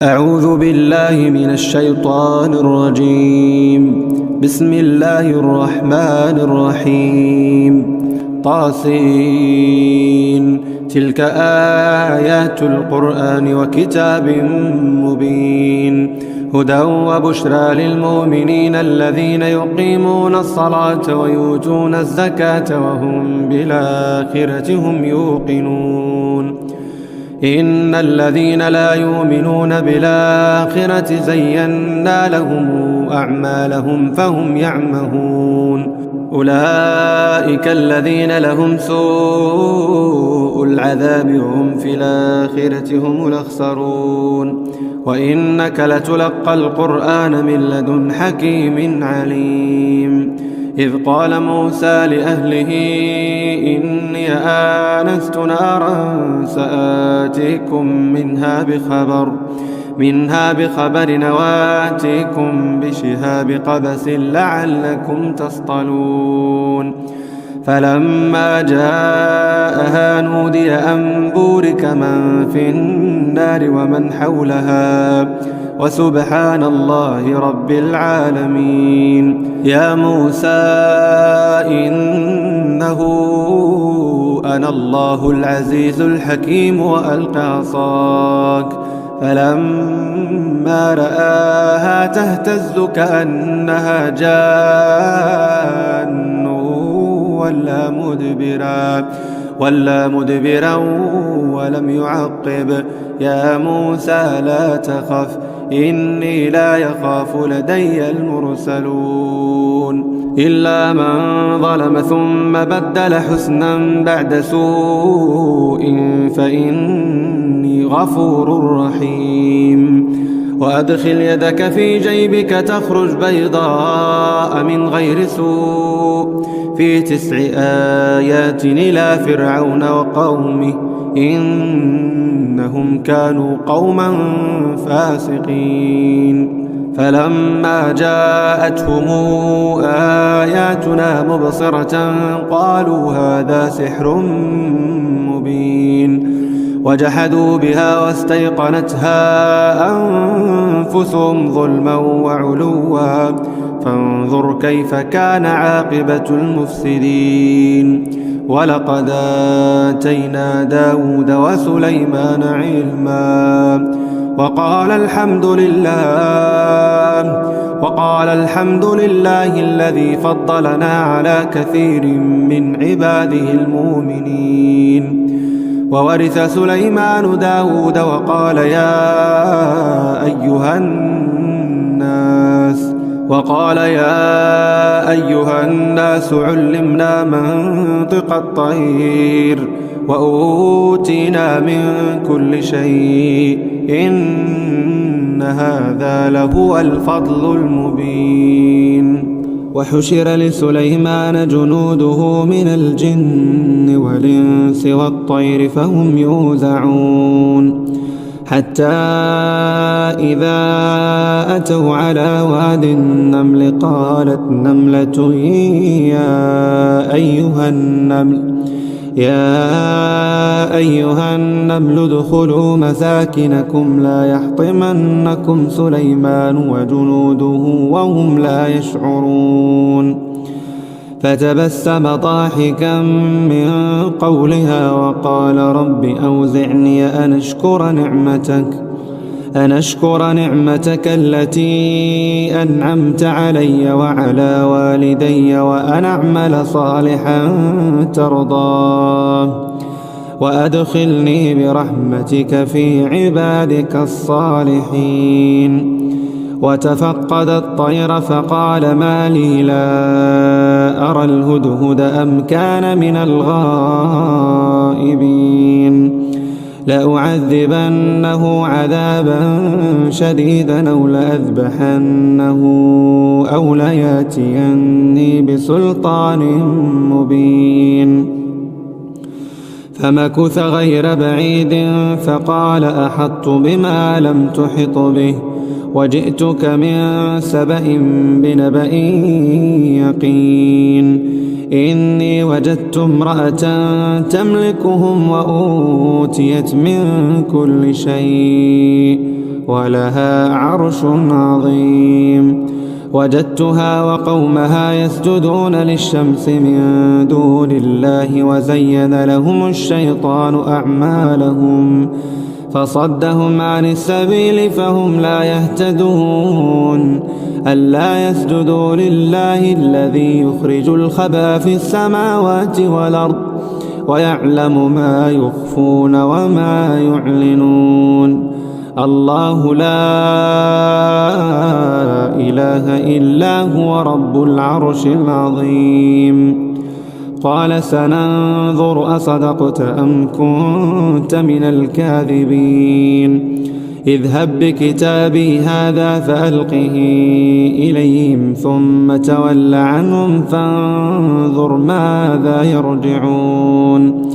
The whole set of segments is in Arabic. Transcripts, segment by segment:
أعوذ بالله من الشيطان الرجيم. بسم الله الرحمن الرحيم. طاسين. تلك آيات القرآن وكتاب مبين، هدى وبشرى للمؤمنين الذين يقيمون الصلاة ويؤتون الزكاة وهم بالآخرة هم يوقنون. إن الذين لا يؤمنون بالآخرة زينا لهم أعمالهم فهم يعمهون. أولئك الذين لهم سوء العذاب وهم في الآخرة هم الأخسرون. وإنك لتلقى القرآن من لدن حكيم عليم. إذ قال موسى لأهله إني آنست نارا سآتيكم منها بخبر وآتيكم بشهاب قبس لعلكم تصطلون. فلما جاءها نودي أن بورك من في النار ومن حولها وسبحان الله رب العالمين. يا موسى إنه أنا الله العزيز الحكيم وألق عصاك. فلما رآها تهتز كأنها جان ولا مدبرا ولم يعقب. يا موسى لا تخف إني لا يخاف لدي المرسلون. إلا من ظلم ثم بدل حسنا بعد سوء فإني غفور رحيم. وأدخل يدك في جيبك تخرج بيضاء من غير سوء في 9 آيات إلى فرعون وقومه إنهم كانوا قوما فاسقين. فلما جاءتهم آياتنا مبصرة قالوا هذا سحر مبين. وجحدوا بها واستيقنتها أنفسهم ظلما وعلوا فانظر كيف كان عاقبة المفسدين. ولقد آتينا داود وسليمان علما وقال الحمد لله الذي فضلنا على كثير من عباده المؤمنين. وورث سليمان داود وقال يا أيها الناس علمنا منطق الطير وأوتينا من كل شيء إن هذا لهو الفضل المبين. وحشر لسليمان جنوده من الجن والإنس والطير فهم يوزعون. حتى إذا أتوا على واد النمل قالت نملة يا أيها النمل ادخلوا مساكنكم لا يحطمنكم سليمان وجنوده وهم لا يشعرون. فتبسم ضاحكا من قولها وقال رب أوزعني أن أشكر نعمتك التي أنعمت علي وعلى والدي وأن أعمل صالحا ترضاه وأدخلني برحمتك في عبادك الصالحين. وتفقد الطير فقال ما لي لا أرى الهدهد أم كان من الغائبين. لأعذبنه عذابا شديدا أو لأذبحنه أو لياتيني بسلطان مبين. فمكث غير بعيد فقال أحطت بما لم تحط به وجئتك من سبأ بنبأ يقين. إني وجدت امرأة تملكهم وأوتيت من كل شيء ولها عرش عظيم. وجدتها وقومها يسجدون للشمس من دون الله وزين لهم الشيطان أعمالهم فصدهم عن السبيل فهم لا يهتدون. ألا يسجدوا لله الذي يخرج الخبى في السماوات والأرض ويعلم ما يخفون وما يعلنون. الله لا إله إلا هو رب العرش العظيم. قال سننظر أصدقت أم كنت من الكاذبين. اذهب بكتابي هذا فألقه إليهم ثم تول عنهم فانظر ماذا يرجعون.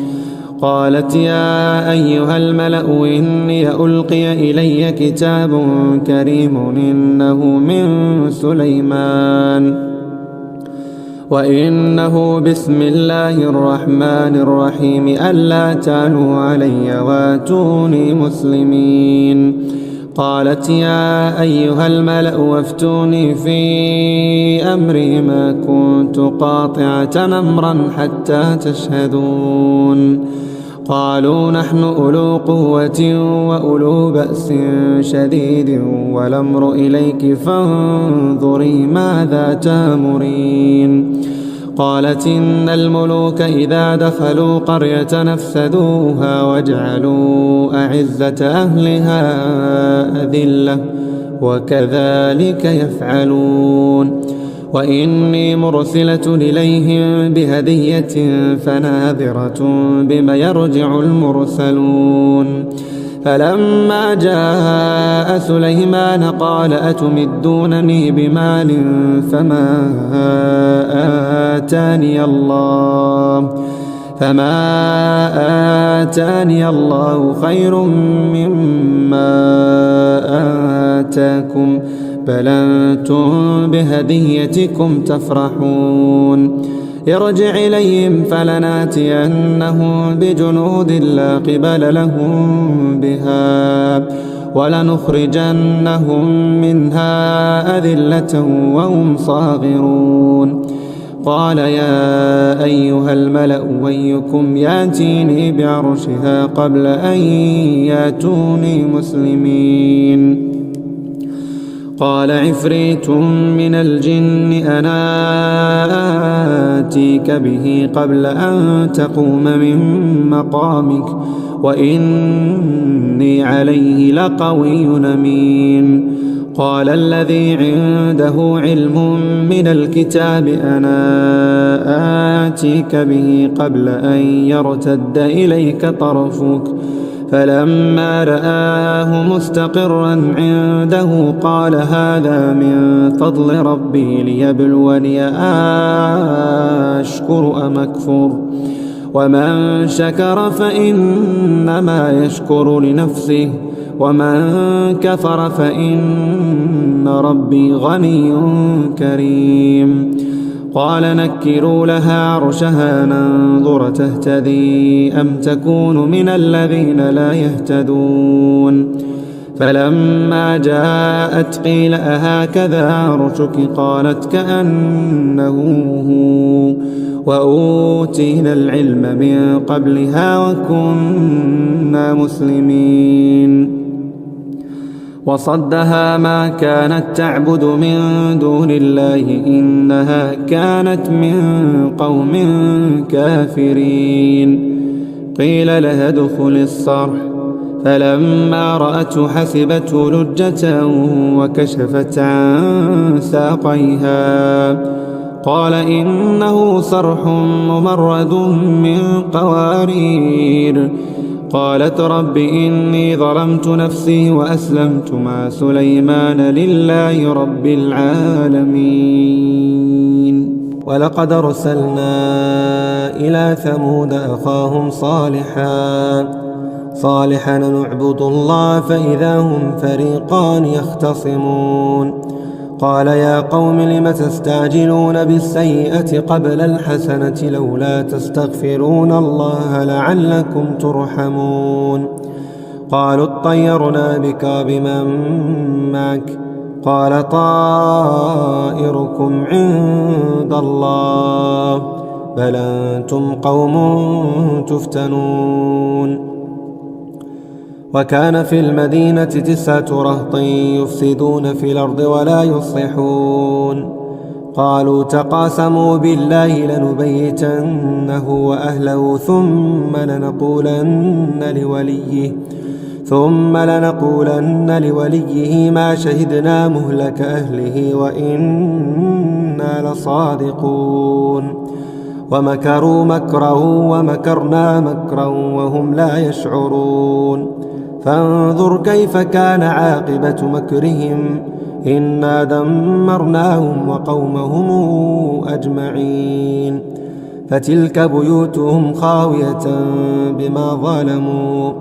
قالت يا أيها الملأ إني ألقي إلي كتاب كريم إنه من سليمان وإنه بسم الله الرحمن الرحيم ألا تعلوا علي واتوني مسلمين. قالت يا أيها الملأ وافتوني في أمري ما كنت قاطعة أمرا حتى تشهدون. قالوا نحن أولو قوة وأولو بأس شديد والأمر إليك فانظري ماذا تأمرين. قالت إن الملوك إذا دخلوا قرية نفسدوها وجعلوا أعزة أهلها أذلة وكذلك يفعلون. وإني مرسلة إليهم بهدية فناذرة بما يرجع المرسلون. فلما جاء سليمان قال أتمدونني بمال فما آتاني الله خير مما آتاكم بل أنتم بهديتكم تفرحون. ارجع إليهم فلناتينهم بجنود لا قبل لهم بها ولنخرجنهم منها أذلة وهم صاغرون. قال يا أيها الملأ أيكم يأتيني بعرشها قبل أن يأتوني مسلمين. قال عفريت من الجن أنا آتيك به قبل أن تقوم من مقامك وإني عليه لقوي أمين. قال الذي عنده علم من الكتاب أنا آتيك به قبل أن يرتد إليك طرفك فلما رآه مستقرا عنده قال هذا من فضل ربي ليبلوني أشكر أم أكفر ومن شكر فإنما يشكر لنفسه ومن كفر فإن ربي غني كريم. قال نكروا لها عرشها ننظر تهتدي أم تكون من الذين لا يهتدون. فلما جاءت قيل أهكذا عرشك قالت كأنه هو وأوتينا العلم من قبلها وكنا مسلمين. وصدها ما كانت تعبد من دون الله إنها كانت من قوم كافرين. قيل لها ادخل الصرح فلما رأته حسبته لجة وكشفت عن ساقيها قال إنه صرح ممرد من قوارير. قالت رب إني ظلمت نفسي وأسلمت مع سليمان لله رب العالمين. ولقد أرسلنا إلى ثمود أخاهم صالحا نعبد الله فإذا هم فريقان يختصمون. قال يا قوم لم تستعجلون بالسيئة قبل الحسنة لولا تستغفرون الله لعلكم ترحمون. قالوا اطيرنا بك وبمن معك قال طائركم عند الله بل أنتم قوم تفتنون. وكان في المدينة 9 رهط يفسدون في الأرض ولا يصلحون قالوا تقاسموا بالله لنبيتنه وأهله ثم لنقولن لوليه ما شهدنا مهلك أهله وإنا لصادقون. ومكروا مكرا ومكرنا مكرا وهم لا يشعرون فانظر كيف كان عاقبة مكرهم إنا دمرناهم وقومهم أجمعين. فتلك بيوتهم خاوية بما ظلموا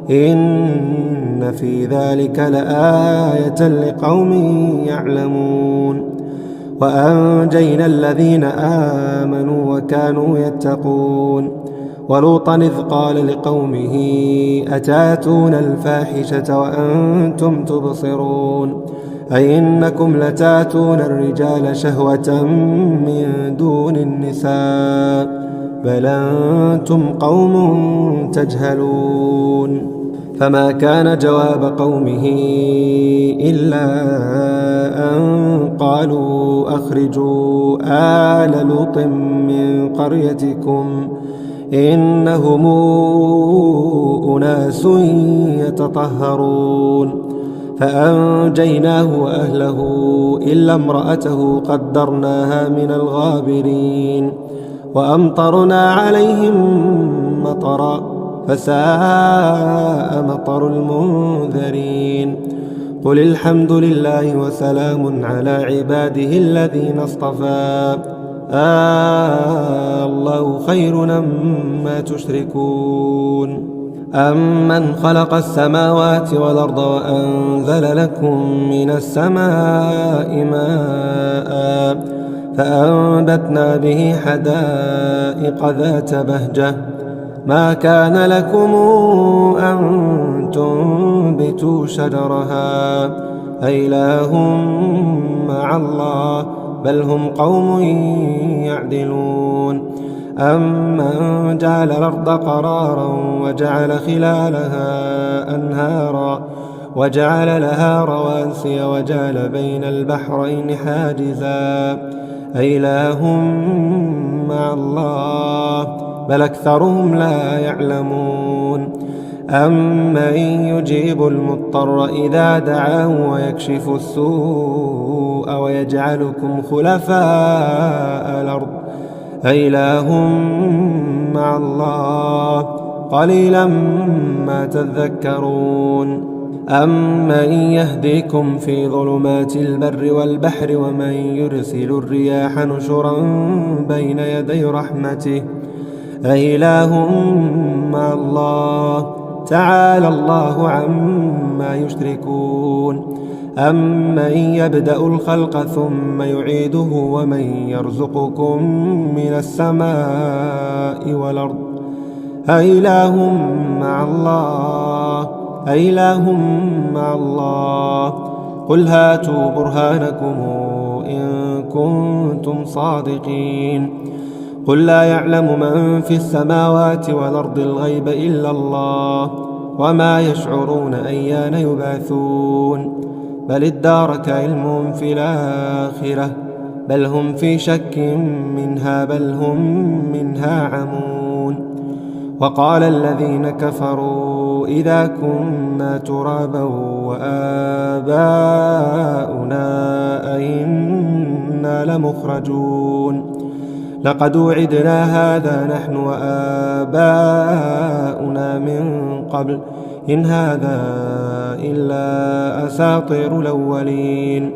إن في ذلك لآية لقوم يعلمون. وأنجينا الذين آمنوا وكانوا يتقون. ولوطا إذ قال لقومه أتاتون الفاحشة وأنتم تبصرون أي إنكم لتاتون الرجال شهوة من دون النساء بل أنتم قوم تجهلون. فما كان جواب قومه إلا أن قالوا أخرجوا آل لوط من قريتكم إنهم أناس يتطهرون. فأنجيناه وأهله إلا امرأته قدرناها من الغابرين وأمطرنا عليهم مطرا فساء مطر المنذرين. قل الحمد لله وسلام على عباده الذين اصطفى الله خير أما تشركون. أمن خلق السماوات والأرض وأنزل لكم من السماء ماء فأنبتنا به حدائق ذات بهجة ما كان لكم أن تنبتوا شجرها أإله مع الله بل هم قوم يعدلون. أمن جعل الأرض قرارا وجعل خلالها أنهارا وجعل لها رواسي وجعل بين البحرين حاجزا أإله مع الله بل أكثرهم لا يعلمون. أمن يجيب المضطر إذا دعاه ويكشف السوء ويجعلكم خلفاء الأرض أإله مع الله قليلا ما تذكرون. أمن يهديكم في ظلمات البر والبحر ومن يرسل الرياح نشرا بين يدي رحمته أإله مع الله تعالى الله عما يشركون. أمن يبدأ الخلق ثم يعيده ومن يرزقكم من السماء والأرض أإله مع الله قل هاتوا برهانكم إن كنتم صادقين. قل لا يعلم من في السماوات والأرض الغيب إلا الله وما يشعرون أيان يبعثون بل ادارك علمهم في الآخرة بل هم في شك منها بل هم منها عمون. وقال الذين كفروا إذا كنا ترابا وآباؤنا أئنا لمخرجون لقد وعدنا هذا نحن وآباؤنا من قبل إن هذا إلا أساطير الأولين.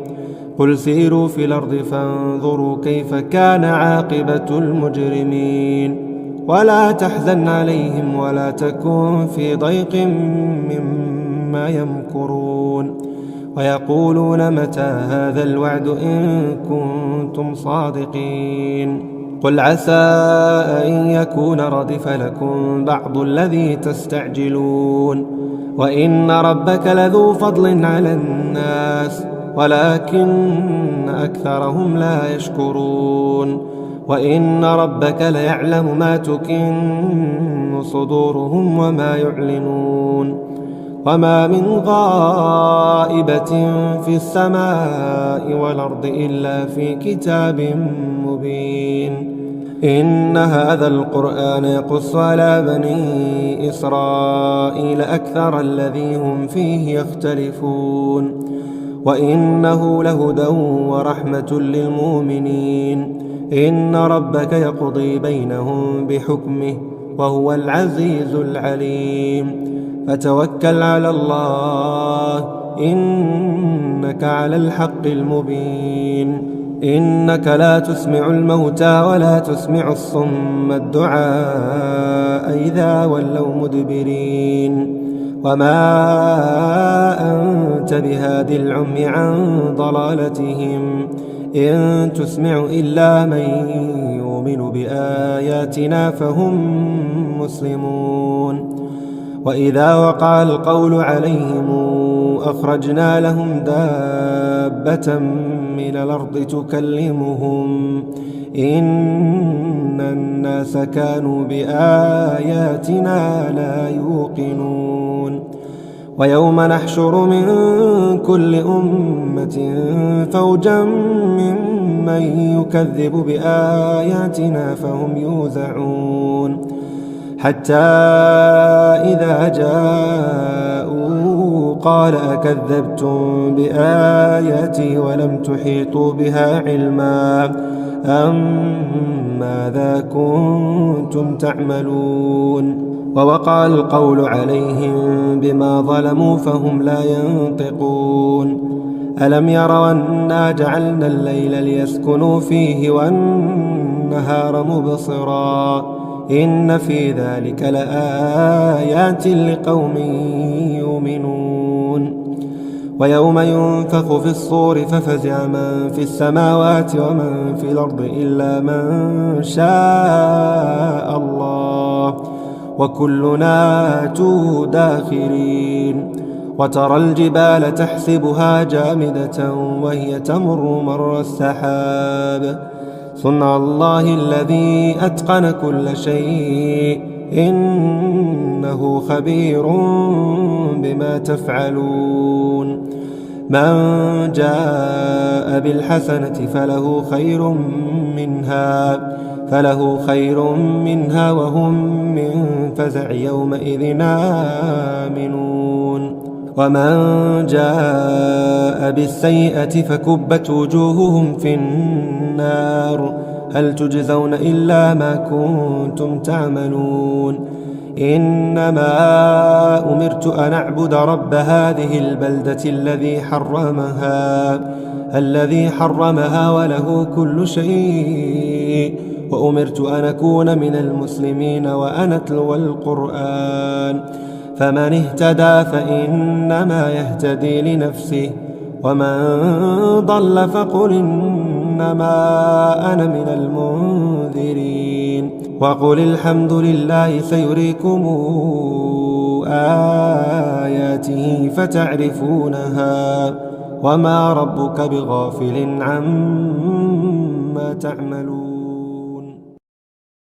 قل سيروا في الأرض فانظروا كيف كان عاقبة المجرمين ولا تحزن عليهم ولا تكن في ضيق مما يمكرون ويقولون متى هذا الوعد إن كنتم صادقين. قل عسى أن يكون ردف لكم بعض الذي تستعجلون وإن ربك لذو فضل على الناس ولكن أكثرهم لا يشكرون وإن ربك ليعلم ما تكن صدورهم وما يعلنون وما من غائبة في السماء والأرض إلا في كتاب مبين إن هذا القرآن يقص على بني إسرائيل أكثر الذي هم فيه يختلفون وإنه لهدى ورحمة للمؤمنين إن ربك يقضي بينهم بحكمه وهو العزيز العليم فتوكل على الله إنك على الحق المبين إنك لا تسمع الموتى ولا تسمع الصم الدعاء إذا ولوا مدبرين وما أنت بهادي العمي عن ضلالتهم إن تسمع إلا من يؤمن بآياتنا فهم مسلمون وإذا وقع القول عليهم أخرجنا لهم دابة من الأرض تكلمهم إن الناس كانوا بآياتنا لا يوقنون ويوم نحشر من كل أمة فوجا ممن يكذب بآياتنا فهم يوزعون حتى إذا جاءوا قال أكذبتم بآياتي ولم تحيطوا بها علما أم ماذا كنتم تعملون ووقع القول عليهم بما ظلموا فهم لا ينطقون ألم يروا أنا جعلنا الليل ليسكنوا فيه والنهار مبصرا إن في ذلك لآيات لقوم يؤمنون ويوم ينفخ في الصور ففزع من في السماوات ومن في الأرض إلا من شاء الله وكلنا آتوه داخرين وترى الجبال تحسبها جامدة وهي تمر مر السحاب صنع الله الذي أتقن كل شيء إنه خبير بما تفعلون من جاء بالحسنة فله خير منها وهم من فزع يومئذ آمنون ومن جاء بالسيئة فكبت وجوههم في النار هل تجزون إلا ما كنتم تعملون إنما أمرت أن أعبد رب هذه البلدة الذي حرمها وله كل شيء وأمرت أن أكون من المسلمين وأن أتلو القرآن فمن اهتدى فإنما يهتدي لنفسه ومن ضل فقل إنما أنا من المنذرين وقل الحمد لله سيريكم آياته فتعرفونها وما ربك بغافل عما تعملون